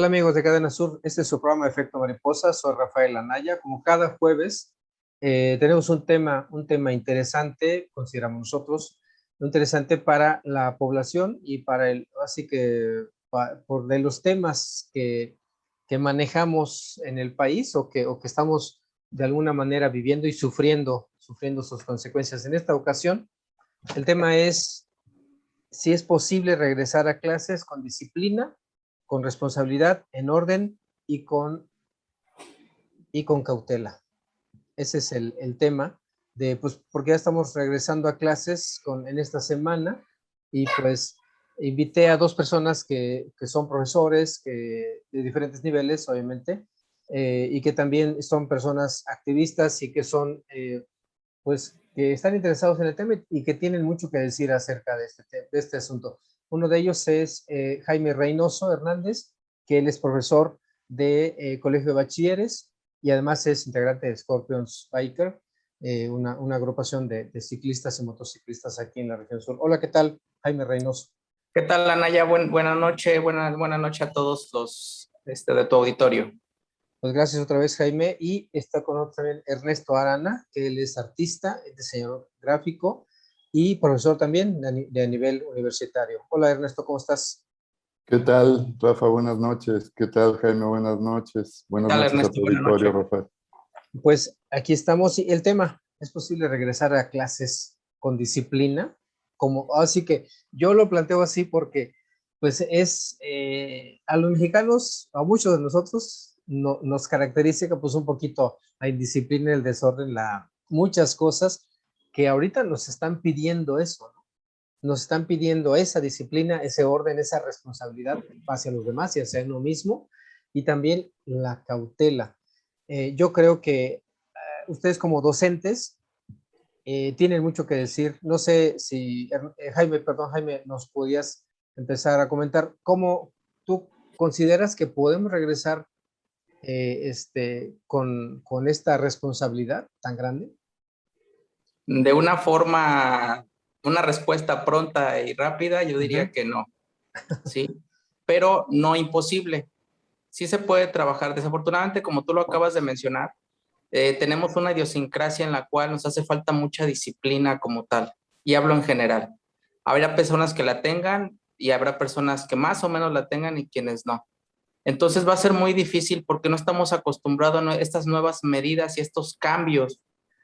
Hola amigos de Cadena Sur, este es su programa Efecto Mariposa, soy Rafael Anaya. Como cada jueves tenemos un tema interesante, consideramos nosotros, interesante para la población y para así que por de los temas que manejamos en el país o que estamos de alguna manera viviendo y sufriendo sus consecuencias. En esta ocasión, el tema es si es posible regresar a clases con disciplina, con responsabilidad, en orden y con cautela. Ese es el tema de, pues, porque ya estamos regresando a clases en esta semana y pues invité a dos personas que son profesores de diferentes niveles, obviamente, y que también son personas activistas y que son pues que están interesados en el tema y que tienen mucho que decir acerca de este asunto. Uno de ellos es Jaime Reynoso Hernández, que él es profesor de Colegio de Bachilleres y además es integrante de Scorpions Biker, una agrupación de ciclistas y motociclistas aquí en la región sur. Hola, ¿qué tal, Jaime Reynoso? ¿Qué tal, Anaya? Buena noche, buena noche a todos los de tu auditorio. Pues gracias otra vez, Jaime. Y está con nosotros también Ernesto Arana, que él es artista, es diseñador gráfico y profesor también de nivel universitario. Hola, Ernesto, ¿cómo estás? ¿Qué tal, Rafa? Buenas noches. ¿Qué tal, Jaime? Buenas noches. ¿Qué Buenas tal, noches a Ernesto? tu Buena auditorio, noche. Rafa. Pues aquí estamos. Y el tema, ¿es posible regresar a clases con disciplina? Así que yo lo planteo así porque pues a los mexicanos, a muchos de nosotros, nos caracteriza pues un poquito la indisciplina, el desorden, muchas cosas que ahorita nos están pidiendo eso, ¿no? Nos están pidiendo esa disciplina, ese orden, esa responsabilidad hacia los demás y hacia uno mismo, y también la cautela. Yo creo que ustedes como docentes tienen mucho que decir. No sé si, Jaime, nos podías empezar a comentar cómo tú consideras que podemos regresar con esta responsabilidad tan grande. De una forma, una respuesta pronta y rápida, yo diría que no, ¿sí? Pero no imposible. Sí se puede trabajar. Desafortunadamente, como tú lo acabas de mencionar, tenemos una idiosincrasia en la cual nos hace falta mucha disciplina como tal. Y hablo en general. Habrá personas que la tengan y habrá personas que más o menos la tengan y quienes no. Entonces va a ser muy difícil porque no estamos acostumbrados a estas nuevas medidas y estos cambios,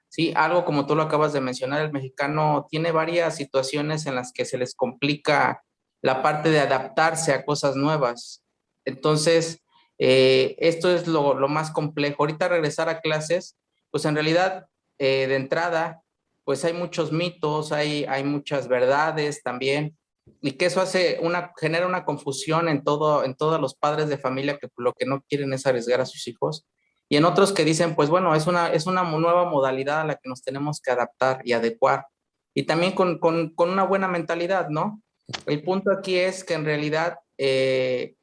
¿sí? Algo como tú lo acabas de mencionar, el mexicano tiene varias situaciones en las que se les complica la parte de adaptarse a cosas nuevas. Entonces, esto es lo más complejo. Ahorita regresar a clases, pues en realidad, de entrada, pues hay muchos mitos, hay muchas verdades también, y que eso genera una confusión en todos los padres de familia que lo que no quieren es arriesgar a sus hijos, y en otros que dicen, pues bueno, es una nueva modalidad a la que nos tenemos que adaptar y adecuar, y también con una buena mentalidad, ¿no? El punto aquí es que en realidad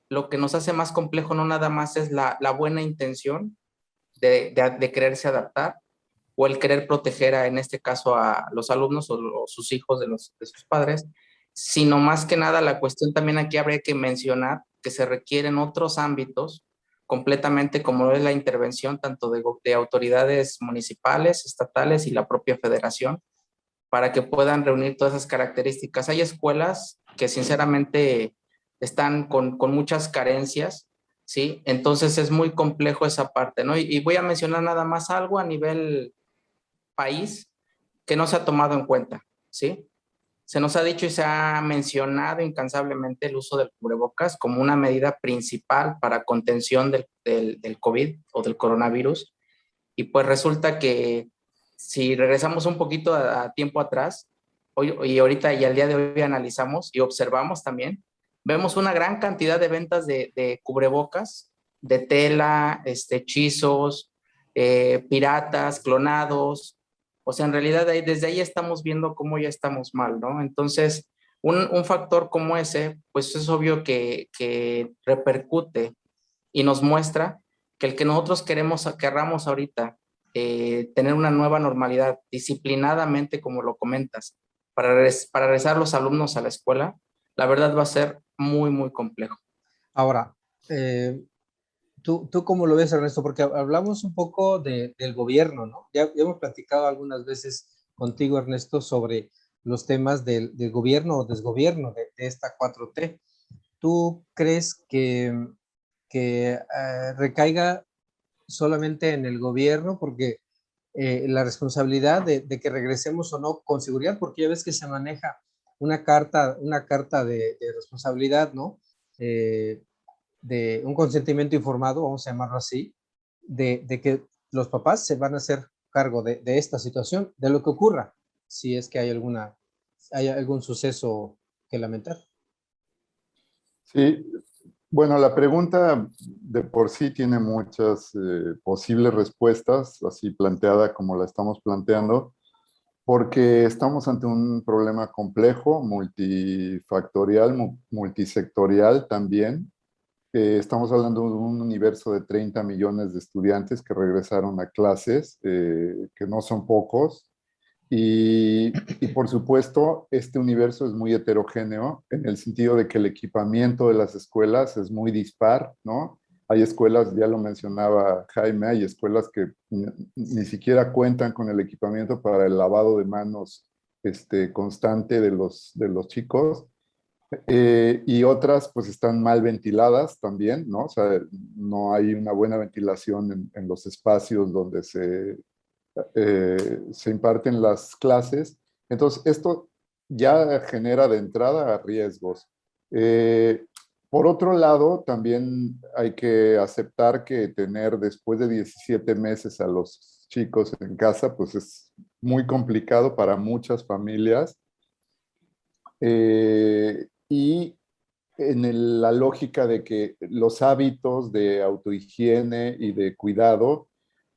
lo que nos hace más complejo no nada más es la buena intención de quererse adaptar, o el querer proteger en este caso a los alumnos o sus hijos de sus padres, sino más que nada la cuestión también aquí habría que mencionar que se requieren otros ámbitos completamente, como es la intervención tanto de autoridades municipales, estatales y la propia federación, para que puedan reunir todas esas características. Hay escuelas que sinceramente están con muchas carencias, ¿sí? Entonces es muy complejo esa parte, ¿no? Y voy a mencionar nada más algo a nivel país que no se ha tomado en cuenta, ¿sí? Se nos ha dicho y se ha mencionado incansablemente el uso del cubrebocas como una medida principal para contención del COVID o del coronavirus. Y pues resulta que si regresamos un poquito a tiempo atrás, hoy, y ahorita y al día de hoy analizamos y observamos también, vemos una gran cantidad de ventas de cubrebocas, de tela, hechizos, piratas, clonados. O sea, en realidad desde ahí estamos viendo cómo ya estamos mal, ¿no? Entonces, un factor como ese, pues es obvio que repercute y nos muestra que el que nosotros querramos ahorita tener una nueva normalidad disciplinadamente, como lo comentas, para regresar los alumnos a la escuela, la verdad va a ser muy, muy complejo. Ahora, eh, ¿tú cómo lo ves, Ernesto? Porque hablamos un poco del gobierno, ¿no? Ya hemos platicado algunas veces contigo, Ernesto, sobre los temas del gobierno o desgobierno de esta 4T. ¿Tú crees que recaiga solamente en el gobierno? Porque la responsabilidad de que regresemos o no con seguridad, porque ya ves que se maneja una carta de responsabilidad, ¿no? De un consentimiento informado, vamos a llamarlo así, de que los papás se van a hacer cargo de esta situación, de lo que ocurra, si es que hay algún suceso que lamentar. Sí, bueno, la pregunta de por sí tiene muchas posibles respuestas, así planteada como la estamos planteando, porque estamos ante un problema complejo, multifactorial, multisectorial también. Estamos hablando de un universo de 30 millones de estudiantes que regresaron a clases, que no son pocos. Y por supuesto, este universo es muy heterogéneo en el sentido de que el equipamiento de las escuelas es muy dispar, ¿no? Hay escuelas, ya lo mencionaba Jaime, hay escuelas que ni siquiera cuentan con el equipamiento para el lavado de manos constante de los chicos. Y otras pues están mal ventiladas también, ¿no? O sea, no hay una buena ventilación en los espacios donde se imparten las clases. Entonces, esto ya genera de entrada riesgos. Eh, por otro lado, también hay que aceptar que tener después de 17 meses a los chicos en casa, pues es muy complicado para muchas familias. Y en la lógica de que los hábitos de autohigiene y de cuidado,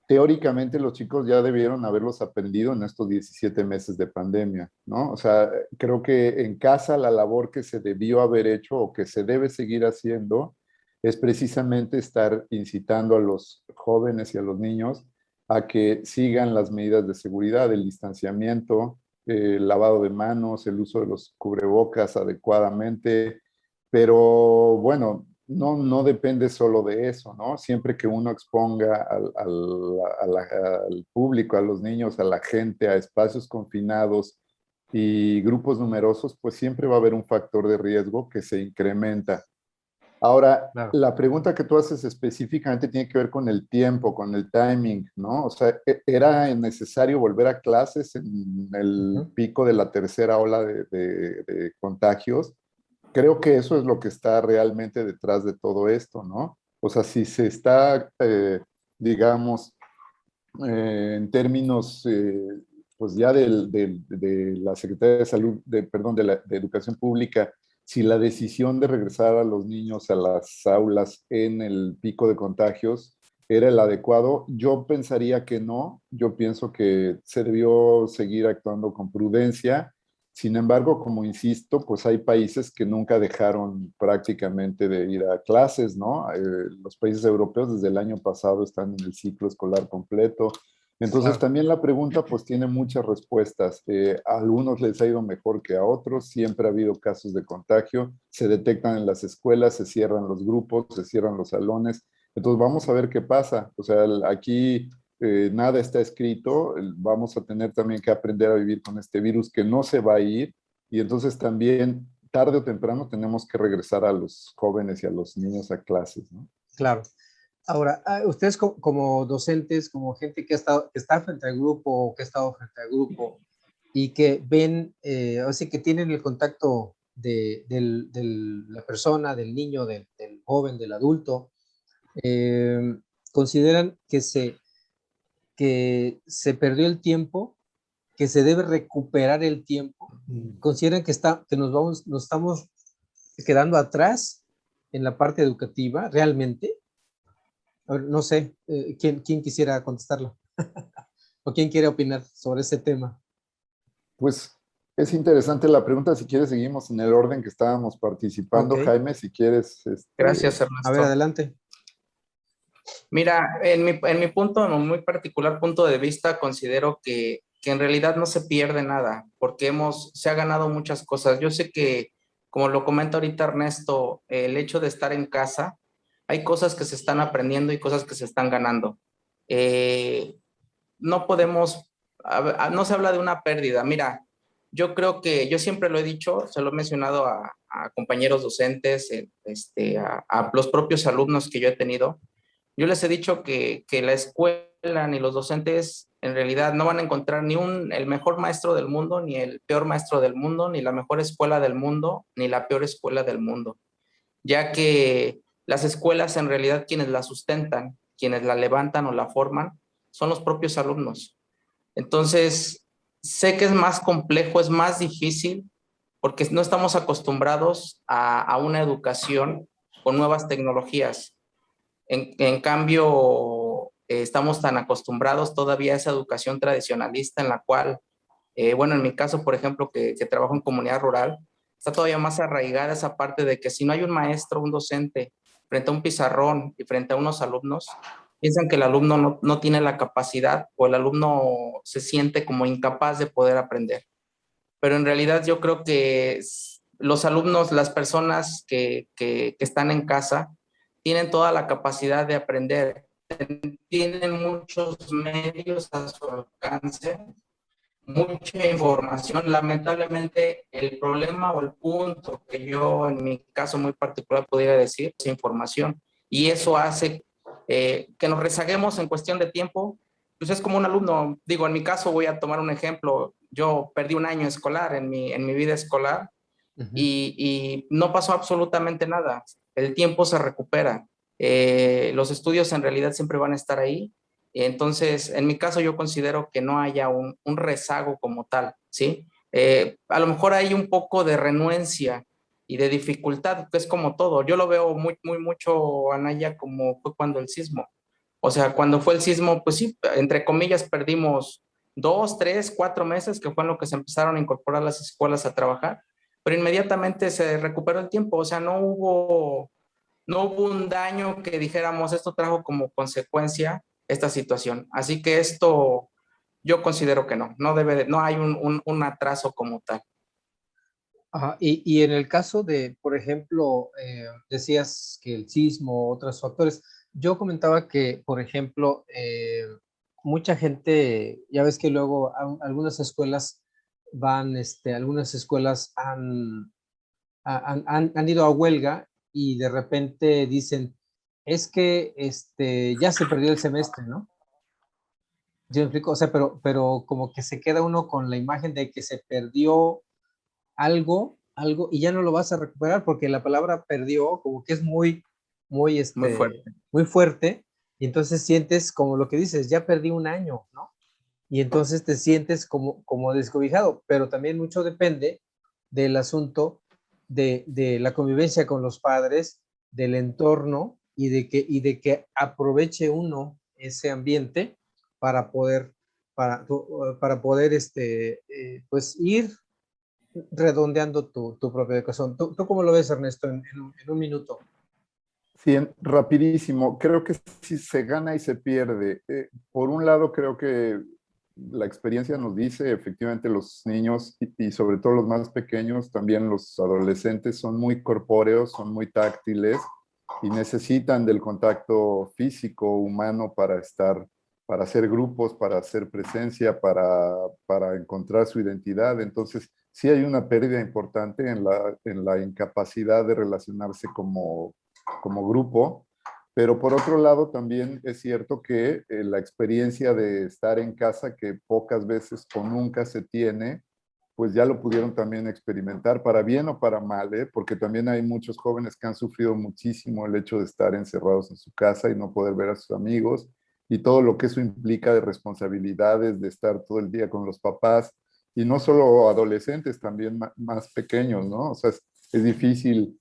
teóricamente los chicos ya debieron haberlos aprendido en estos 17 meses de pandemia, ¿no? O sea, creo que en casa la labor que se debió haber hecho o que se debe seguir haciendo es precisamente estar incitando a los jóvenes y a los niños a que sigan las medidas de seguridad, el distanciamiento, el lavado de manos, el uso de los cubrebocas adecuadamente, pero bueno, no depende solo de eso, ¿no? Siempre que uno exponga al público, a los niños, a la gente, a espacios confinados y grupos numerosos, pues siempre va a haber un factor de riesgo que se incrementa. Ahora, Claro. la pregunta que tú haces específicamente tiene que ver con el tiempo, con el timing, ¿no? O sea, ¿era necesario volver a clases en el pico de la tercera ola de contagios? Creo que eso es lo que está realmente detrás de todo esto, ¿no? O sea, si se está, digamos, en términos, pues ya de la Secretaría de Salud, perdón, de Educación Pública, si la decisión de regresar a los niños a las aulas en el pico de contagios era el adecuado, yo pensaría que no. Yo pienso que se debió seguir actuando con prudencia. Sin embargo, como insisto, pues hay países que nunca dejaron prácticamente de ir a clases, ¿no? Los países europeos desde el año pasado están en el ciclo escolar completo. Entonces, Claro. también la pregunta pues tiene muchas respuestas. A algunos les ha ido mejor que a otros, siempre ha habido casos de contagio, se detectan en las escuelas, se cierran los grupos, se cierran los salones. Entonces, vamos a ver qué pasa. O sea, aquí nada está escrito, vamos a tener también que aprender a vivir con este virus que no se va a ir, y entonces también tarde o temprano tenemos que regresar a los jóvenes y a los niños a clases, ¿no? Claro. Ahora, ustedes como docentes, como gente que está frente al grupo o que ha estado frente al grupo y que ven, o sea, que tienen el contacto de la persona, del niño, del joven, del adulto, eh, consideran que se perdió el tiempo, que se debe recuperar el tiempo, consideran que nos estamos quedando atrás en la parte educativa, realmente. A ver, no sé, ¿quién quisiera contestarlo? ¿O quién quiere opinar sobre ese tema? Pues es interesante la pregunta. Si quieres, seguimos en el orden que estábamos Ok, participando. Jaime, si quieres, Gracias, a ver, Ernesto. adelante. Mira, en mi punto, en un muy particular punto de vista, considero que en realidad no se pierde nada, porque se ha ganado muchas cosas. Yo sé que, como lo comenta ahorita Ernesto, el hecho de estar en casa Hay cosas que se están aprendiendo y cosas que se están ganando. No podemos, no se habla de una pérdida. Mira, yo creo que, yo siempre lo he dicho, se lo he mencionado a compañeros docentes, a los propios alumnos que yo he tenido. Yo les he dicho que la escuela ni los docentes en realidad no van a encontrar ni el mejor maestro del mundo, ni el peor maestro del mundo, ni la mejor escuela del mundo, ni la peor escuela del mundo, ya que las escuelas en realidad quienes la sustentan, quienes la levantan o la forman, son los propios alumnos. Entonces, sé que es más complejo, es más difícil, porque no estamos acostumbrados a una educación con nuevas tecnologías. En cambio, estamos tan acostumbrados todavía a esa educación tradicionalista en la cual, bueno, en mi caso, por ejemplo, que trabajo en comunidad rural, está todavía más arraigada esa parte de que si no hay un maestro, un docente, frente a un pizarrón y frente a unos alumnos, piensan que el alumno no tiene la capacidad o el alumno se siente como incapaz de poder aprender. Pero en realidad yo creo que los alumnos, las personas que están en casa, tienen toda la capacidad de aprender, tienen muchos medios a su alcance, mucha información. Lamentablemente, el problema o el punto que yo en mi caso muy particular podría decir es información. Y eso hace que nos rezaguemos en cuestión de tiempo. Pues es como un alumno, digo, en mi caso voy a tomar un ejemplo. Yo perdí un año escolar en mi vida escolar y no pasó absolutamente nada. El tiempo se recupera. Los estudios en realidad siempre van a estar ahí. Entonces, en mi caso yo considero que no haya un rezago como tal, ¿sí? A lo mejor hay un poco de renuencia y de dificultad, que es como todo. Yo lo veo mucho, Anaya, como fue cuando el sismo. O sea, cuando fue el sismo, pues sí, entre comillas, perdimos 2, 3, 4 meses, que fue en lo que se empezaron a incorporar las escuelas a trabajar, pero inmediatamente se recuperó el tiempo. O sea, no hubo un daño que dijéramos esto trajo como consecuencia esta situación. Así que esto yo considero que no hay un atraso como tal. Ajá, y en el caso de, por ejemplo, decías que el sismo, otros factores, yo comentaba que, por ejemplo, mucha gente, ya ves que luego algunas escuelas algunas escuelas han ido a huelga y de repente dicen, es que ya se perdió el semestre, ¿no? Yo me explico, o sea, pero como que se queda uno con la imagen de que se perdió algo, y ya no lo vas a recuperar porque la palabra perdió como que es Muy fuerte. muy fuerte, y entonces sientes como lo que dices, ya perdí un año, ¿no? Y entonces te sientes como descobijado, pero también mucho depende del asunto de la convivencia con los padres, del entorno y de que aproveche uno ese ambiente para poder, para poder pues ir redondeando tu propia educación. ¿Tú cómo lo ves, Ernesto, en un minuto? Sí, rapidísimo. Creo que sí se gana y se pierde. Por un lado, creo que la experiencia nos dice, efectivamente, los niños y sobre todo los más pequeños, también los adolescentes, son muy corpóreos, son muy táctiles y necesitan del contacto físico, humano para estar, para hacer grupos, para hacer presencia, para encontrar su identidad. Entonces, sí hay una pérdida importante en la incapacidad de relacionarse como grupo, pero por otro lado también es cierto que la experiencia de estar en casa, que pocas veces o nunca se tiene, pues ya lo pudieron también experimentar, para bien o para mal, ¿eh? Porque también hay muchos jóvenes que han sufrido muchísimo el hecho de estar encerrados en su casa y no poder ver a sus amigos, y todo lo que eso implica de responsabilidades, de estar todo el día con los papás, y no solo adolescentes, también más pequeños, ¿no? O sea, es difícil,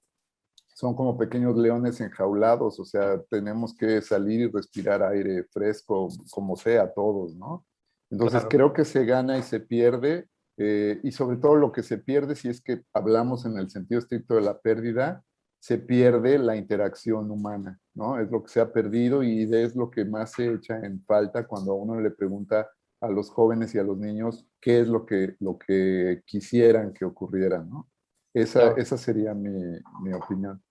son como pequeños leones enjaulados, o sea, tenemos que salir y respirar aire fresco, como sea, todos, ¿no? Entonces Claro. creo que se gana y se pierde, y sobre todo lo que se pierde, si es que hablamos en el sentido estricto de la pérdida, se pierde la interacción humana, ¿no? Es lo que se ha perdido y es lo que más se echa en falta cuando a uno le pregunta a los jóvenes y a los niños qué es lo que quisieran que ocurriera, ¿no? Claro. Esa sería mi opinión.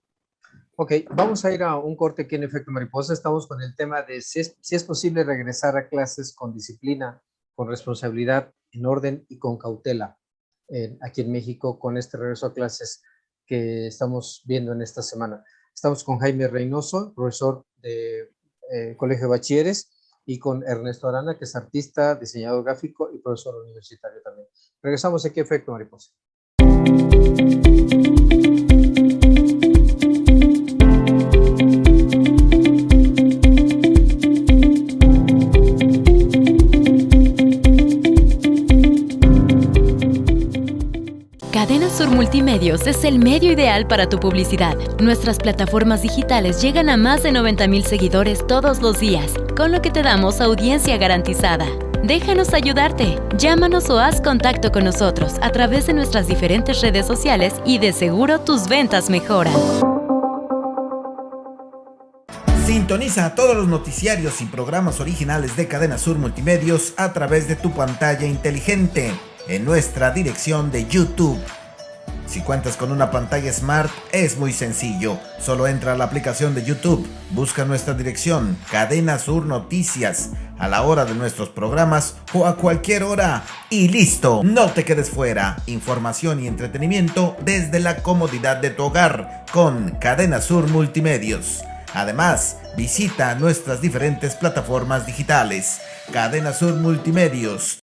Ok, vamos a ir a un corte aquí en Efecto Mariposa. Estamos con el tema de si es posible regresar a clases con disciplina, con responsabilidad, en orden y con cautela aquí en México con este regreso a clases que estamos viendo en esta semana. Estamos con Jaime Reynoso, profesor de Colegio de Bachilleres, y con Ernesto Arana, que es artista, diseñador gráfico y profesor universitario también. Regresamos aquí a Efecto Mariposa. Cadena Sur Multimedios es el medio ideal para tu publicidad. Nuestras plataformas digitales llegan a más de 90,000 seguidores todos los días, con lo que te damos audiencia garantizada. Déjanos ayudarte. Llámanos o haz contacto con nosotros a través de nuestras diferentes redes sociales y de seguro tus ventas mejoran. Sintoniza todos los noticiarios y programas originales de Cadena Sur Multimedios a través de tu pantalla inteligente en nuestra dirección de YouTube. Si cuentas con una pantalla Smart, es muy sencillo. Solo entra a la aplicación de YouTube, busca nuestra dirección, Cadena Sur Noticias, a la hora de nuestros programas o a cualquier hora. Y listo, no te quedes fuera. Información y entretenimiento desde la comodidad de tu hogar con Cadena Sur Multimedios. Además, visita nuestras diferentes plataformas digitales. Cadena Sur Multimedios.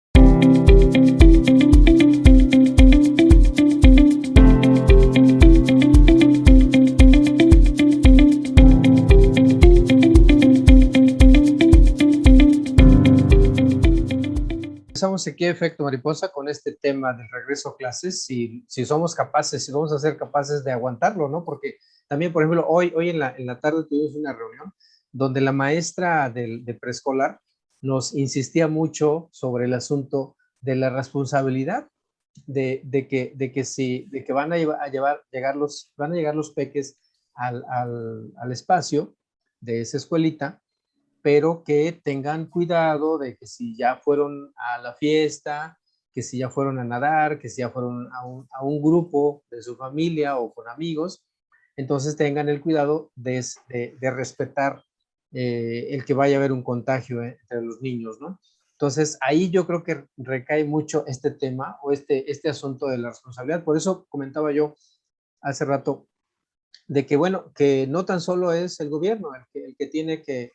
Empezamos aquí Efecto Mariposa con este tema del regreso a clases, si somos capaces, si vamos a ser capaces de aguantarlo, ¿no? Porque también, por ejemplo, hoy en la tarde tuvimos una reunión donde la maestra de preescolar nos insistía mucho sobre el asunto de la responsabilidad de que van a llegar los peques al espacio de esa escuelita, pero que tengan cuidado de que si ya fueron a la fiesta, que si ya fueron a nadar, que si ya fueron a un grupo de su familia o con amigos, entonces tengan el cuidado de respetar el que vaya a haber un contagio entre los niños, ¿no? Entonces, ahí yo creo que recae mucho este tema o este asunto de la responsabilidad. Por eso comentaba yo hace rato de que, bueno, que no tan solo es el gobierno el que tiene que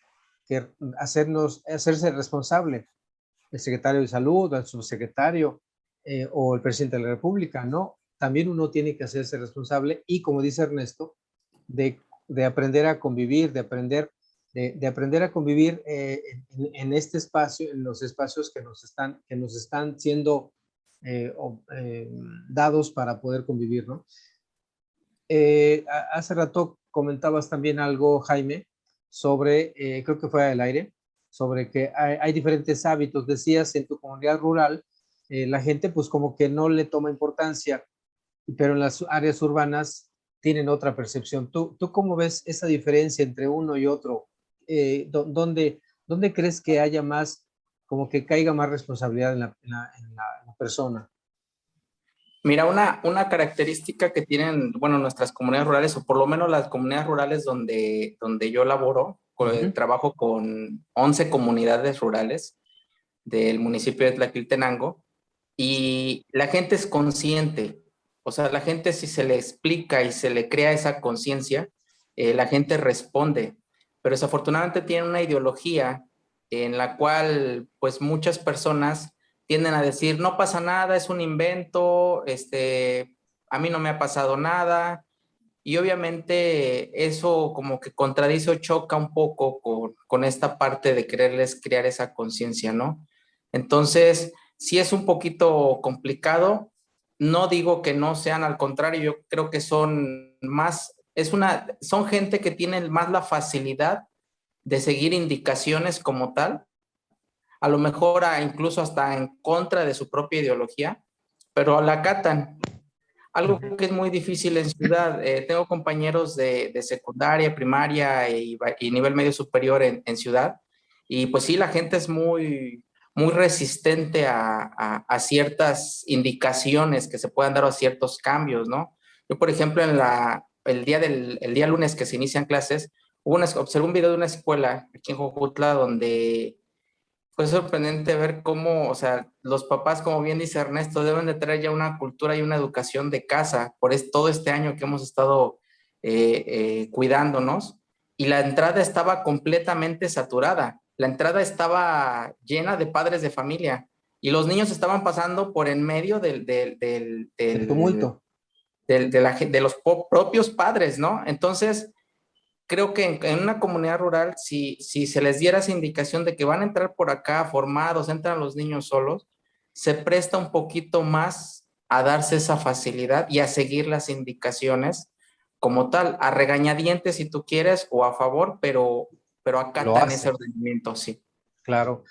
hacerse responsable, el secretario de salud, el subsecretario o el presidente de la República, ¿no? También uno tiene que hacerse responsable y, como dice Ernesto, de aprender a convivir, de aprender a convivir en este espacio, en los espacios que nos están siendo dados para poder convivir, ¿no? Hace rato comentabas también algo, Jaime, sobre, creo que fue al aire, sobre que hay diferentes hábitos. Decías, en tu comunidad rural, la gente pues como que no le toma importancia, pero en las áreas urbanas tienen otra percepción. ¿Tú cómo ves esa diferencia entre uno y otro? ¿Dónde crees que haya más, como que caiga más responsabilidad en la persona? Mira, una característica que tienen, bueno, nuestras comunidades rurales, o por lo menos las comunidades rurales donde yo laboro, trabajo con 11 comunidades rurales del municipio de Tlaquiltenango, y la gente es consciente. O sea, la gente, si se le explica y se le crea esa conciencia, la gente responde. Pero desafortunadamente tienen una ideología en la cual, pues, muchas personas tienden a decir, no pasa nada, es un invento, a mí no me ha pasado nada. Y obviamente eso como que contradice o choca un poco con esta parte de quererles crear esa conciencia, ¿no? Entonces, sí es un poquito complicado. No digo que no sean, al contrario, yo creo que son más, son gente que tiene más la facilidad de seguir indicaciones como tal, a lo mejor incluso hasta en contra de su propia ideología, pero la acatan. Algo que es muy difícil en ciudad. Tengo compañeros de secundaria, primaria y nivel medio superior en ciudad, y pues sí, la gente es muy, muy resistente a ciertas indicaciones que se puedan dar o a ciertos cambios, ¿no? Yo, por ejemplo, el día lunes que se inician clases, observé un video de una escuela aquí en Jojutla donde fue sorprendente ver cómo, o sea, los papás, como bien dice Ernesto, deben de traer ya una cultura y una educación de casa por todo este año que hemos estado cuidándonos, y la entrada estaba completamente saturada. La entrada estaba llena de padres de familia y los niños estaban pasando por en medio El tumulto. de los propios padres, ¿no? Entonces, creo que en una comunidad rural, si se les diera esa indicación de que van a entrar por acá formados, entran los niños solos, se presta un poquito más a darse esa facilidad y a seguir las indicaciones como tal, a regañadientes si tú quieres o a favor, pero Lo acatan ese hace, ordenamiento, sí. claro.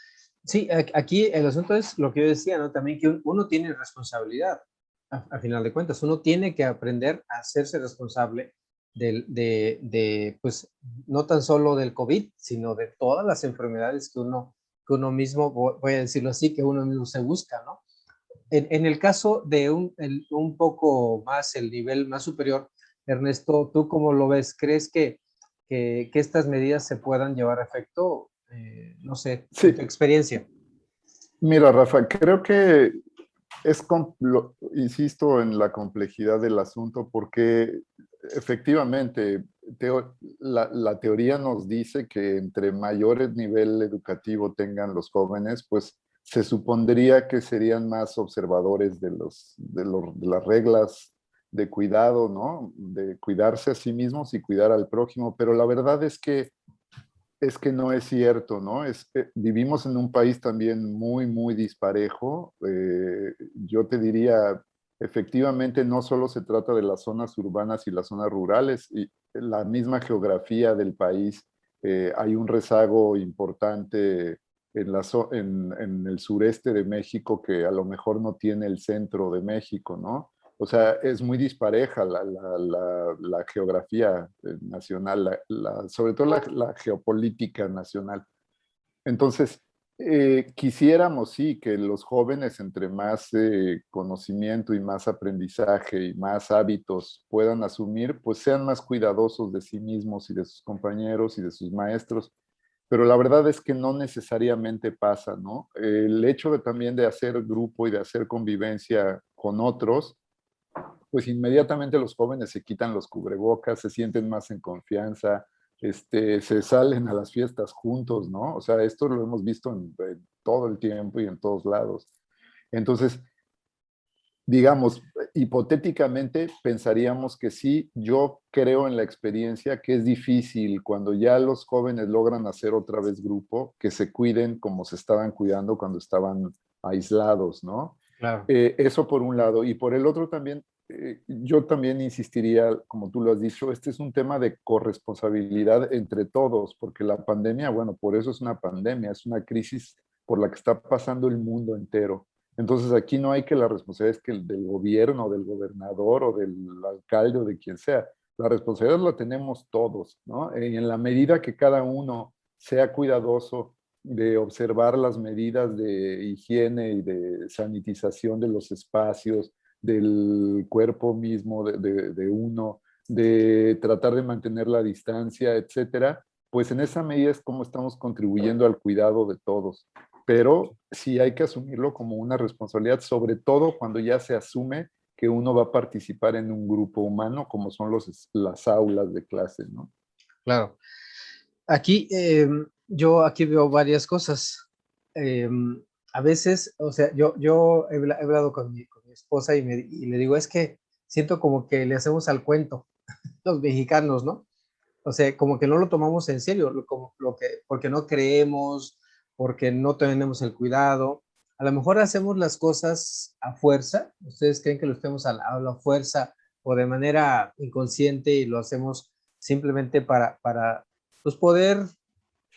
Sí, aquí el asunto es lo que yo decía, ¿no? También que uno tiene responsabilidad, a final de cuentas. Uno tiene que aprender a hacerse responsable pues, no tan solo del COVID, sino de todas las enfermedades que uno mismo, voy a decirlo así, que uno mismo se busca, ¿no? En el caso de un poco más, el nivel más superior, Ernesto, ¿tú cómo lo ves? ¿Crees que estas medidas se puedan llevar a efecto? No sé, en tu Sí, experiencia. mira, Rafa, creo que insisto en la complejidad del asunto porque efectivamente la teoría nos dice que entre mayor nivel educativo tengan los jóvenes, pues se supondría que serían más observadores de las reglas de cuidado, ¿no? De cuidarse a sí mismos y cuidar al prójimo, pero la verdad es que no es cierto, ¿no? Vivimos en un país también muy, muy disparejo. Yo te diría, efectivamente, no solo se trata de las zonas urbanas y las zonas rurales, y la misma geografía del país, hay un rezago importante en el sureste de México que a lo mejor no tiene el centro de México, ¿no? O sea, es muy dispareja la geografía nacional, sobre todo la geopolítica nacional. Entonces, quisiéramos, sí, que los jóvenes, entre más conocimiento y más aprendizaje y más hábitos puedan asumir, pues sean más cuidadosos de sí mismos y de sus compañeros y de sus maestros. Pero la verdad es que no necesariamente pasa, ¿no? El hecho también de hacer grupo y de hacer convivencia con otros, pues inmediatamente los jóvenes se quitan los cubrebocas, se sienten más en confianza, se salen a las fiestas juntos, ¿no? O sea, esto lo hemos visto en todo el tiempo y en todos lados. Entonces, digamos, hipotéticamente pensaríamos que sí. Yo creo en la experiencia que es difícil cuando ya los jóvenes logran hacer otra vez grupo, que se cuiden como se estaban cuidando cuando estaban aislados, ¿no? Claro. Eso por un lado. Y por el otro también, yo también insistiría, como tú lo has dicho, este es un tema de corresponsabilidad entre todos, porque la pandemia, bueno, por eso es una pandemia, es una crisis por la que está pasando el mundo entero. Entonces aquí no hay que la responsabilidad es que del gobierno, del gobernador o del alcalde o de quien sea. La responsabilidad la tenemos todos, ¿no? Y en la medida que cada uno sea cuidadoso de observar las medidas de higiene y de sanitización de los espacios, del cuerpo mismo de uno, de tratar de mantener la distancia, etcétera, pues en esa medida es como estamos contribuyendo al cuidado de todos. Pero sí hay que asumirlo como una responsabilidad, sobre todo cuando ya se asume que uno va a participar en un grupo humano, como son las aulas de clase, ¿no? Claro. Aquí, yo aquí veo varias cosas. A veces, o sea, yo he hablado con mi esposa y le digo, es que siento como que le hacemos al cuento, los mexicanos, ¿no? O sea, como que no lo tomamos en serio, porque no creemos, porque no tenemos el cuidado. A lo mejor hacemos las cosas a fuerza. ¿Ustedes creen que lo estemos a la fuerza o de manera inconsciente y lo hacemos simplemente para pues poder?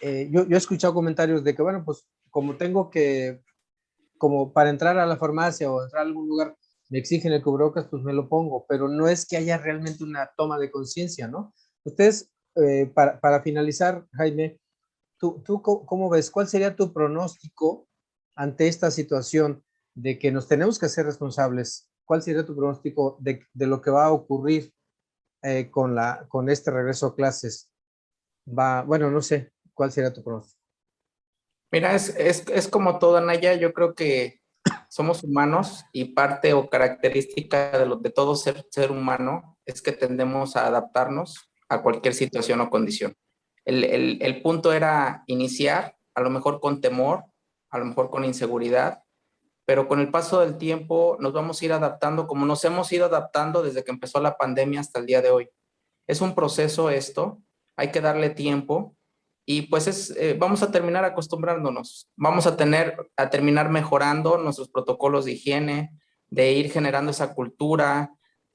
Yo he escuchado comentarios de que, bueno, pues como para entrar a la farmacia o entrar a algún lugar, me exigen el cubrebocas, pues me lo pongo, pero no es que haya realmente una toma de conciencia, ¿no? Ustedes, para finalizar, Jaime, ¿tú cómo ves? ¿Cuál sería tu pronóstico ante esta situación de que nos tenemos que hacer responsables? ¿Cuál sería tu pronóstico de lo que va a ocurrir con este regreso a clases? Bueno, no sé, ¿cuál sería tu pronóstico? Mira, es como todo, Naya. Yo creo que somos humanos y parte o característica de todo ser humano es que tendemos a adaptarnos a cualquier situación o condición. El punto era iniciar, a lo mejor con temor, a lo mejor con inseguridad, pero con el paso del tiempo nos vamos a ir adaptando como nos hemos ido adaptando desde que empezó la pandemia hasta el día de hoy. Es un proceso esto, hay que darle tiempo y pues vamos a terminar acostumbrándonos, vamos a terminar mejorando nuestros protocolos de higiene, de ir generando esa cultura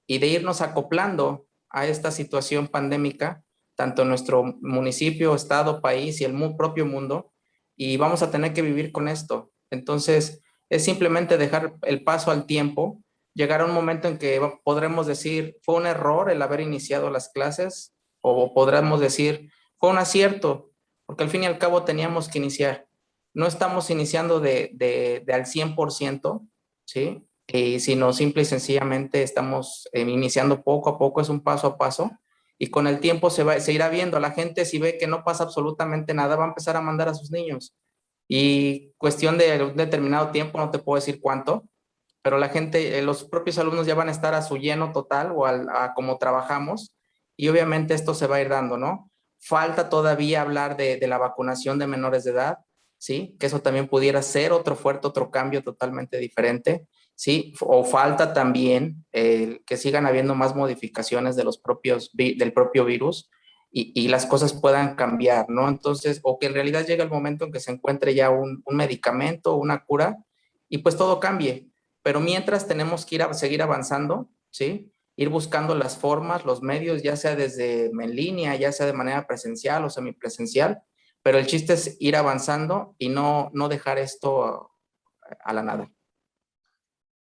y de irnos acoplando a esta situación pandémica, tanto en nuestro municipio, estado, país y el propio mundo, y vamos a tener que vivir con esto. Entonces, es simplemente dejar el paso al tiempo. Llegará un momento en que podremos decir, fue un error el haber iniciado las clases, o podremos decir, fue un acierto, porque al fin y al cabo teníamos que iniciar. No estamos iniciando de al 100%, ¿sí? Sino simple y sencillamente estamos iniciando poco a poco, es un paso a paso, y con el tiempo se irá viendo. La gente, si ve que no pasa absolutamente nada, va a empezar a mandar a sus niños. Y cuestión de un determinado tiempo, no te puedo decir cuánto, pero la gente, los propios alumnos ya van a estar a su lleno total o a como trabajamos, y obviamente esto se va a ir dando, ¿no? Falta todavía hablar de la vacunación de menores de edad, ¿sí? Que eso también pudiera ser otro cambio totalmente diferente, ¿sí? O falta también que sigan habiendo más modificaciones de del propio virus y las cosas puedan cambiar, ¿no? Entonces, o que en realidad llegue el momento en que se encuentre ya un medicamento, una cura, y pues todo cambie. Pero mientras tenemos que seguir avanzando, ¿sí? Ir buscando las formas, los medios, ya sea desde en línea, ya sea de manera presencial o semipresencial, pero el chiste es ir avanzando y no dejar esto a la nada.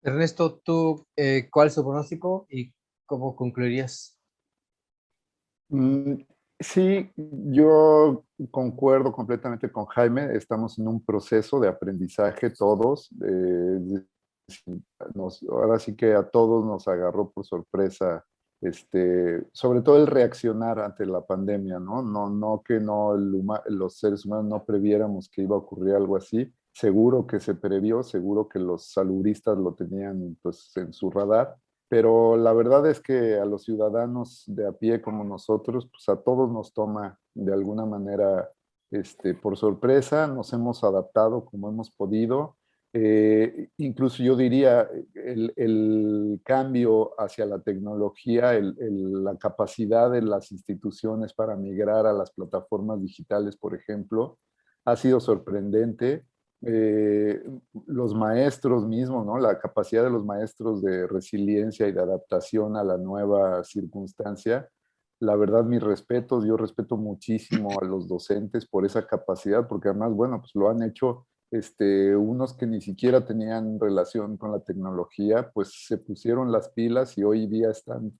Ernesto, ¿tú cuál es tu pronóstico y cómo concluirías? Mm, Sí, yo concuerdo completamente con Jaime. Estamos en un proceso de aprendizaje todos. Ahora sí que a todos nos agarró por sorpresa, sobre todo el reaccionar ante la pandemia, ¿no? No que los seres humanos no previéramos que iba a ocurrir algo así. Seguro que se previó, seguro que los salubristas lo tenían pues en su radar, pero la verdad es que a los ciudadanos de a pie como nosotros, pues a todos nos toma de alguna manera por sorpresa, nos hemos adaptado como hemos podido. Incluso yo diría el cambio hacia la tecnología, la capacidad de las instituciones para migrar a las plataformas digitales, por ejemplo, ha sido sorprendente. Eh, los maestros mismos, ¿no? La capacidad de los maestros de resiliencia y de adaptación a la nueva circunstancia. La verdad, mis respetos, yo respeto muchísimo a los docentes por esa capacidad, porque además, bueno, pues lo han hecho unos que ni siquiera tenían relación con la tecnología, pues se pusieron las pilas y hoy día están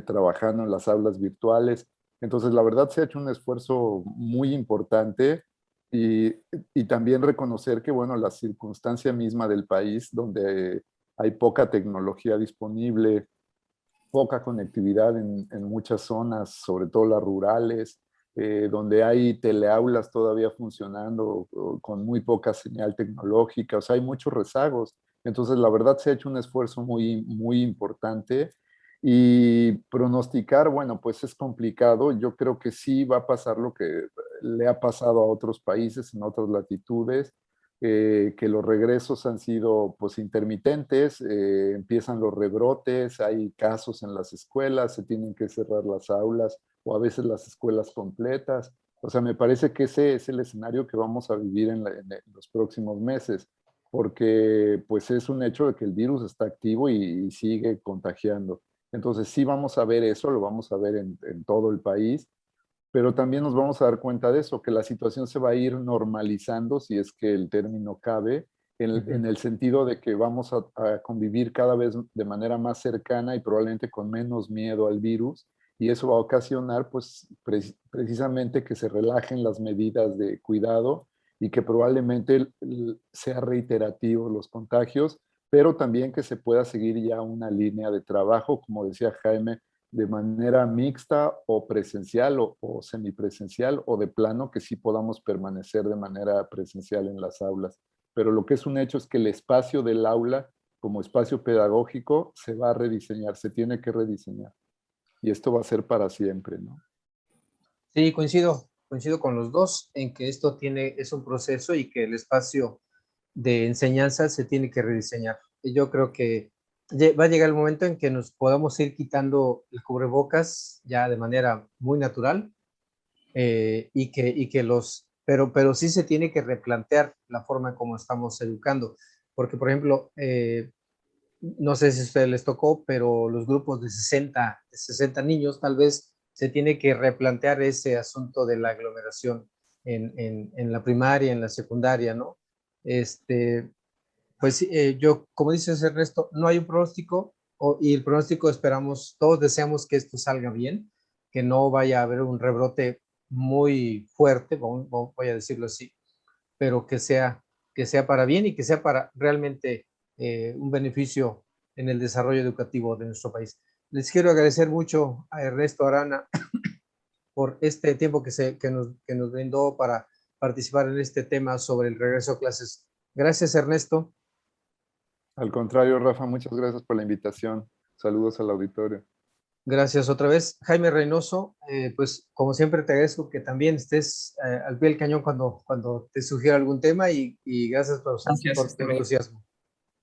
trabajando en las aulas virtuales. Entonces, la verdad se ha hecho un esfuerzo muy importante y, y también reconocer que, bueno, la circunstancia misma del país, donde hay poca tecnología disponible, poca conectividad en muchas zonas, sobre todo las rurales, donde hay teleaulas todavía funcionando con muy poca señal tecnológica, o sea, hay muchos rezagos. Entonces, la verdad se ha hecho un esfuerzo muy importante y pronosticar, bueno, pues es complicado. Yo creo que sí va a pasar lo que le ha pasado a otros países en otras latitudes, que los regresos han sido pues intermitentes, empiezan los rebrotes, hay casos en las escuelas, se tienen que cerrar las aulas o a veces las escuelas completas. O sea, me parece que ese es el escenario que vamos a vivir en los próximos meses, porque pues es un hecho de que el virus está activo y sigue contagiando. Entonces sí vamos a ver eso, lo vamos a ver en todo el país, pero también nos vamos a dar cuenta de eso, que la situación se va a ir normalizando, si es que el término cabe, en el sentido de que vamos a convivir cada vez de manera más cercana y probablemente con menos miedo al virus, y eso va a ocasionar pues precisamente que se relajen las medidas de cuidado y que probablemente sea reiterativo los contagios, pero también que se pueda seguir ya una línea de trabajo, como decía Jaime, de manera mixta o presencial o semipresencial, o de plano que sí podamos permanecer de manera presencial en las aulas. Pero lo que es un hecho es que el espacio del aula como espacio pedagógico se va a rediseñar, se tiene que rediseñar. Y esto va a ser para siempre, ¿no? Sí, coincido con los dos en que esto es un proceso y que el espacio de enseñanza se tiene que rediseñar. Y yo creo que va a llegar el momento en que nos podamos ir quitando el cubrebocas ya de manera muy natural, pero sí se tiene que replantear la forma en cómo estamos educando, porque por ejemplo, no sé si a ustedes les tocó, pero los grupos de 60 niños tal vez se tiene que replantear ese asunto de la aglomeración en la primaria, en la secundaria, ¿no? Pues yo, como dices Ernesto, no hay un pronóstico y el pronóstico esperamos, todos deseamos que esto salga bien, que no vaya a haber un rebrote muy fuerte, voy a decirlo así, pero que sea para bien y que sea para realmente un beneficio en el desarrollo educativo de nuestro país. Les quiero agradecer mucho a Ernesto Arana por este tiempo que nos brindó para participar en este tema sobre el regreso a clases. Gracias, Ernesto. Al contrario, Rafa, muchas gracias por la invitación. Saludos al auditorio. Gracias otra vez. Jaime Reynoso, pues como siempre te agradezco que también estés al pie del cañón cuando te sugiera algún tema y gracias por tu entusiasmo.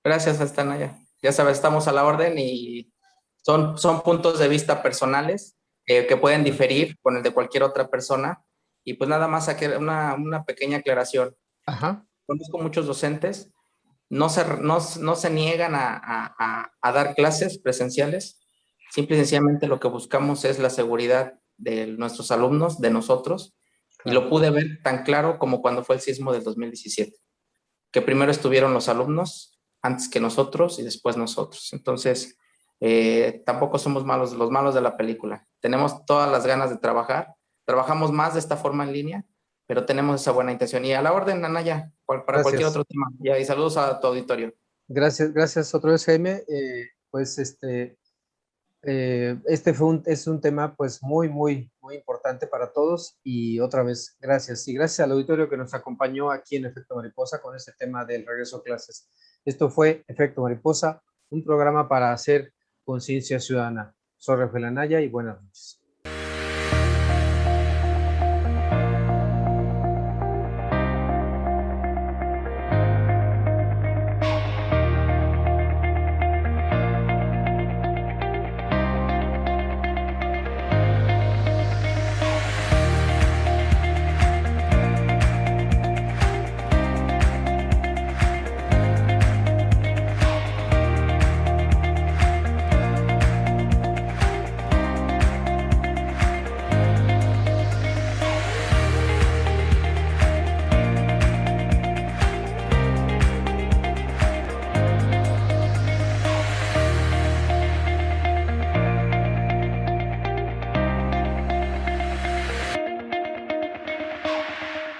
Gracias, Astanaya. Ya sabes, estamos a la orden y son puntos de vista personales que pueden diferir con el de cualquier otra persona. Y pues nada más aquí una pequeña aclaración. Ajá. Conozco muchos docentes, no se niegan a dar clases presenciales. Simple y sencillamente lo que buscamos es la seguridad de nuestros alumnos, de nosotros. Claro. Y lo pude ver tan claro como cuando fue el sismo del 2017, que primero estuvieron los alumnos antes que nosotros y después nosotros. Entonces, tampoco somos los malos de la película. Tenemos todas las ganas de trabajar. Trabajamos más de esta forma en línea, pero tenemos esa buena intención. Y a la orden, Anaya, para cualquier otro tema. Y saludos a tu auditorio. Gracias otra vez, Jaime. Pues es un tema pues muy importante para todos y otra vez gracias. Y gracias al auditorio que nos acompañó aquí en Efecto Mariposa con este tema del regreso a clases. Esto fue Efecto Mariposa, un programa para hacer conciencia ciudadana. Soy Rafael Anaya y buenas noches.